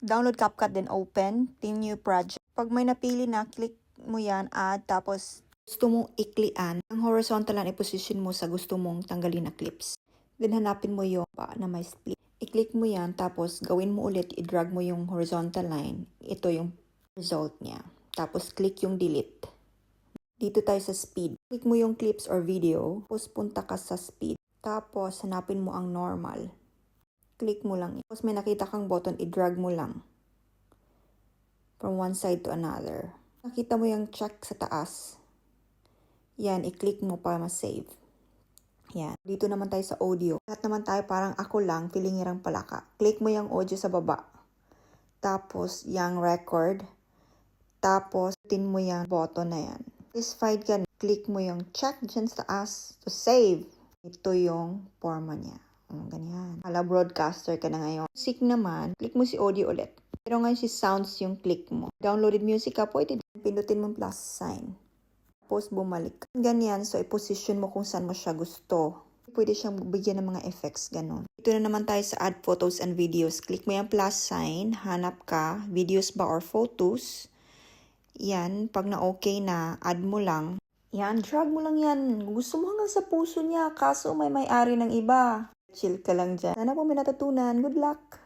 Download CapCut, then open, then new project. Pag may napili na, click mo yan, add, tapos gusto mong iklian. Ang horizontal line, i-position mo sa gusto mong tanggalin na clips. Then hanapin mo yung na may split. I-click mo yan, tapos gawin mo ulit, i-drag mo yung horizontal line. Ito yung result niya. Tapos click yung delete. Dito tayo sa speed. Click mo yung clips or video, tapos punta ka sa speed. Tapos hanapin mo ang normal. Click mo lang. Tapos may nakita kang button, i-drag mo lang. From one side to another. Nakita mo yung check sa taas. Yan, i-click mo para ma-save. Yan. Dito naman tayo sa audio. Lahat naman tayo parang ako lang, pilingirang palaka. Click mo yung audio sa baba. Tapos, yung record. Tapos, tin mo yung button na yan. Satisfied ka, click mo yung check dyan sa taas to save. Ito yung forma niya. Ganyan. Hala, broadcaster ka na ngayon. Music naman, click mo si audio ulit. Pero ngayon si sounds yung click mo. Downloaded music ka, pwede pindutin mo plus sign. Tapos bumalik. Ganyan, so i-position mo kung saan mo siya gusto. Pwede siyang bigyan ng mga effects, ganun. Ito na naman tayo sa add photos and videos. Click mo yung plus sign, hanap ka, videos ba or photos. Yan, pag na-okay na, add mo lang. Yan, drag mo lang yan. Gusto mo hanggang sa puso niya, kaso may may-ari ng iba. Chill ka lang dyan. Sana po may natutunan. Good luck!